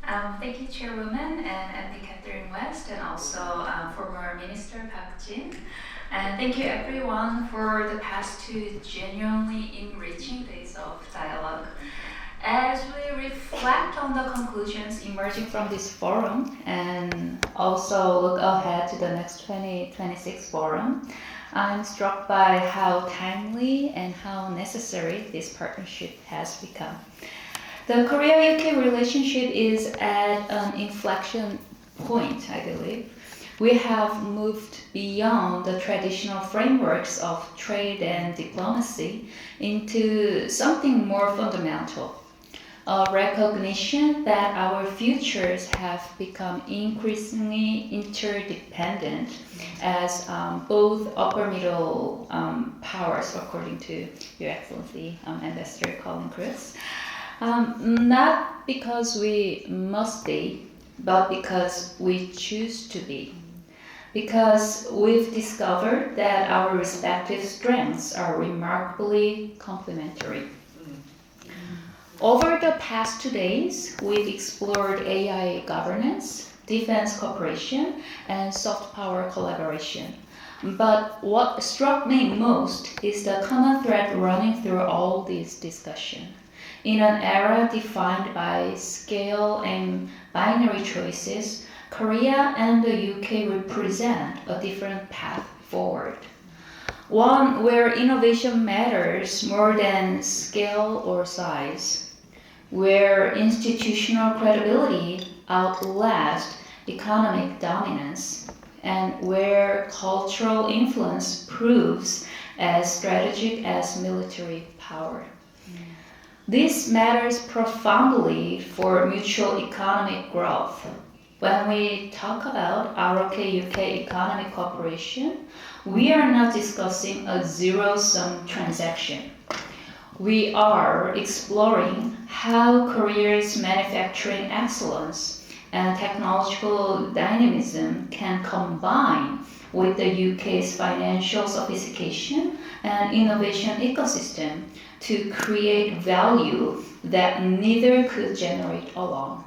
Thank you, Chairwoman and MP Catherine West, and also former Minister Park Jin. And thank you everyone for the past 2 genuinely enriching days of dialogue. As we reflect on the conclusions emerging from this forum and also look ahead to the next 2026 forum, I'm struck by how timely and how necessary this partnership has become. The Korea-UK relationship is at an inflection point, I believe. We have moved beyond the traditional frameworks of trade and diplomacy into something more fundamental. A recognition that our futures have become increasingly interdependent as both upper middle powers, according to Your Excellency Ambassador Colin Cruz. Not because we must be, but because we choose to be. Because we've discovered that our respective strengths are remarkably complementary. Over the past 2 days, we've explored AI governance, defense cooperation, and soft power collaboration. But what struck me most is the common thread running through all these discussions. In an era defined by scale and binary choices, Korea and the UK represent a different path forward. One where innovation matters more than scale or size, where institutional credibility outlasts economic dominance, and where cultural influence proves as strategic as military power. This matters profoundly for mutual economic growth. When we talk about ROK-UK economic cooperation, we are not discussing a zero-sum transaction. We are exploring how Korea's manufacturing excellence and technological dynamism can combine with the UK's financial sophistication and innovation ecosystem to create value that neither could generate alone.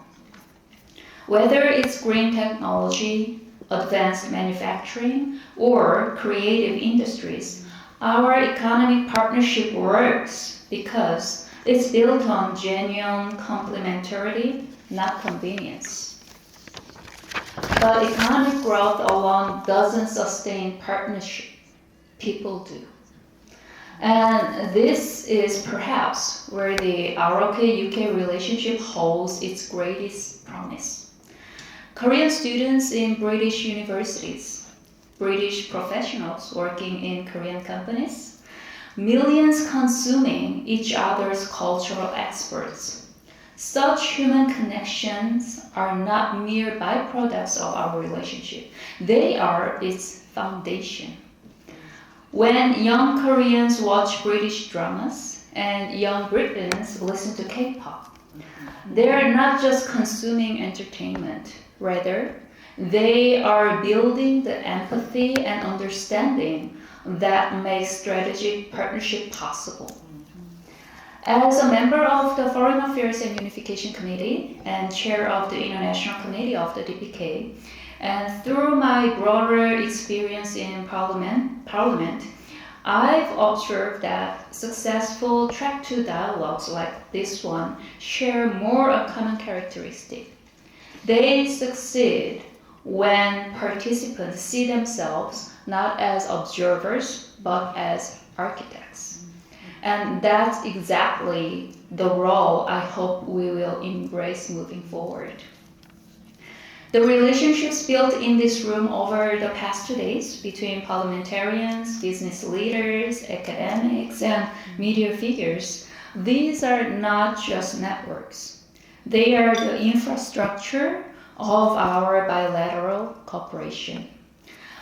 Whether it's green technology, advanced manufacturing, or creative industries, our economic partnership works because it's built on genuine complementarity, not convenience. But economic growth alone doesn't sustain partnership. People do. And this is perhaps where the ROK-UK relationship holds its greatest promise. Korean students in British universities, British professionals working in Korean companies, millions consuming each other's cultural experts. Such human connections are not mere byproducts of our relationship. They are its foundation. When young Koreans watch British dramas and young Britons listen to K-pop, they're not just consuming entertainment. Rather, they are building the empathy and understanding that makes strategic partnership possible. As a member of the Foreign Affairs and Unification Committee and chair of the International Committee of the DPK, and through my broader experience in Parliament, I've observed that successful track 2 dialogues like this one share more a common characteristic. They succeed when participants see themselves not as observers, but as architects. And that's exactly the role I hope we will embrace moving forward. The relationships built in this room over the past 2 days between parliamentarians, business leaders, academics, and media figures, these are not just networks. They are the infrastructure of our bilateral cooperation.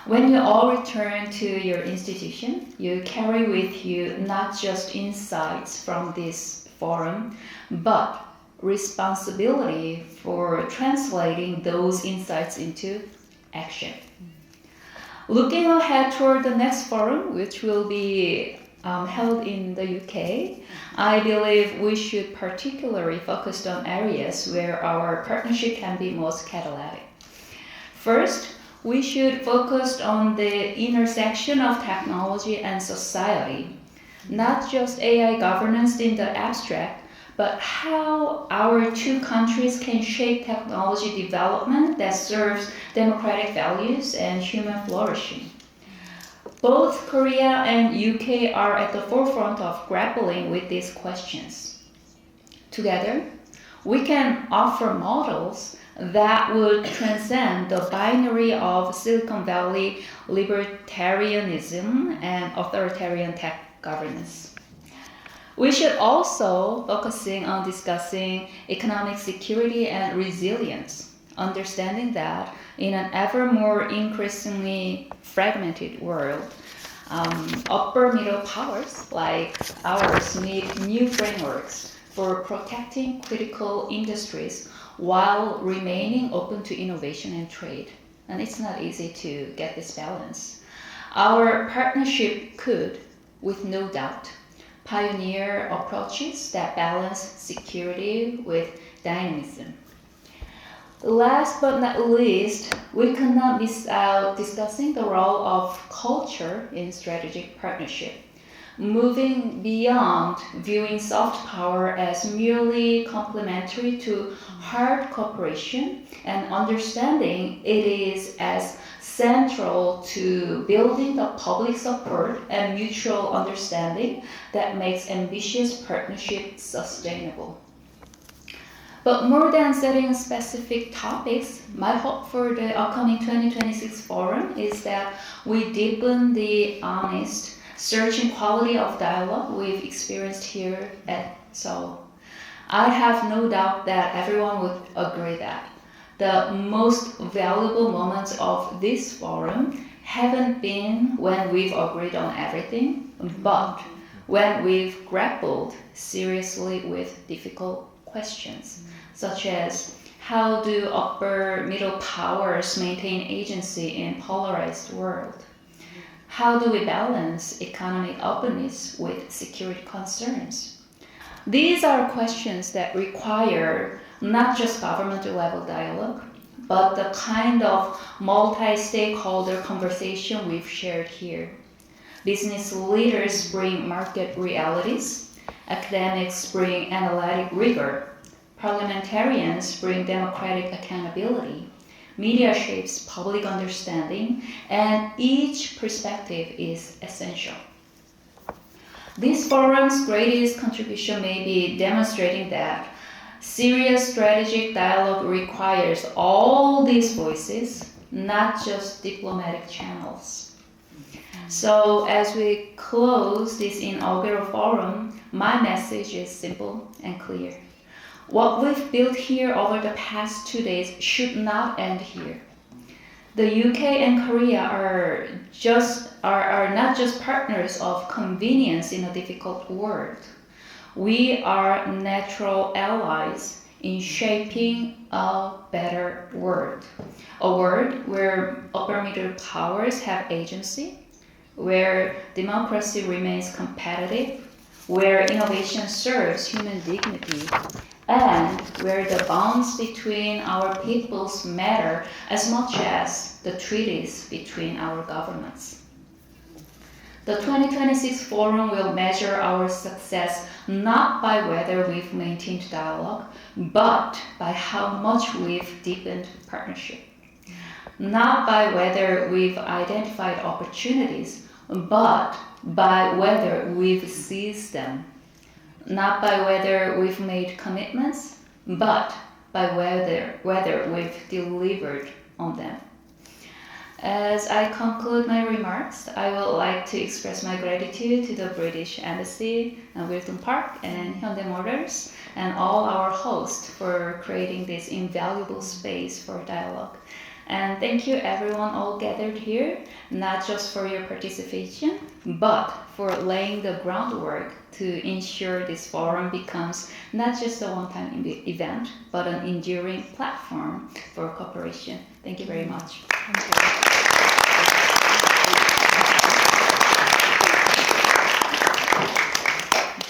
When you all return to your institution, you carry with you not just insights from this forum, but responsibility for translating those insights into action. Looking ahead toward the next forum, which will be held in the UK, I believe we should particularly focus on areas where our partnership can be most catalytic. First, we should focus on the intersection of technology and society, not just AI governance in the abstract, but how our two countries can shape technology development that serves democratic values and human flourishing. Both Korea and UK are at the forefront of grappling with these questions. Together, we can offer models that would transcend the binary of Silicon Valley libertarianism and authoritarian tech governance. We should also focusing on discussing economic security and resilience, understanding that in an ever more increasingly fragmented world, upper middle powers like ours need new frameworks for protecting critical industries while remaining open to innovation and trade. And it's not easy to get this balance. Our partnership could, with no doubt, pioneer approaches that balance security with dynamism. Last but not least, we cannot miss out discussing the role of culture in strategic partnership, moving beyond viewing soft power as merely complementary to hard cooperation and understanding it is as central to building the public support and mutual understanding that makes ambitious partnership sustainable. But more than setting specific topics, my hope for the upcoming 2026 forum is that we deepen the honest, searching quality of dialogue we've experienced here at Seoul. I have no doubt that everyone would agree that the most valuable moments of this forum haven't been when we've agreed on everything, but when we've grappled seriously with difficult questions, such as how do upper middle powers maintain agency in a polarized world? How do we balance economic openness with security concerns? These are questions that require not just government-level dialogue, but the kind of multi-stakeholder conversation we've shared here. Business leaders bring market realities, academics bring analytic rigor, parliamentarians bring democratic accountability, media shapes public understanding, and each perspective is essential. This forum's greatest contribution may be demonstrating that serious strategic dialogue requires all these voices, not just diplomatic channels. So as we close this inaugural forum, my message is simple and clear. What we've built here over the past 2 days should not end here. The UK and Korea are not just partners of convenience in a difficult world. We are natural allies in shaping a better world. A world where upper middle powers have agency, where democracy remains competitive, where innovation serves human dignity, and where the bonds between our peoples matter as much as the treaties between our governments. The 2026 forum will measure our success not by whether we've maintained dialogue, but by how much we've deepened partnership. Not by whether we've identified opportunities, but by whether we've seized them. Not by whether we've made commitments, but by whether we've delivered on them. As I conclude my remarks, I would like to express my gratitude to the British Embassy, Wilton Park, and Hyundai Motors, and all our hosts for creating this invaluable space for dialogue. And thank you everyone all gathered here, not just for your participation, but for laying the groundwork to ensure this forum becomes not just a one-time event, but an enduring platform for cooperation. Thank you very much. Thank you.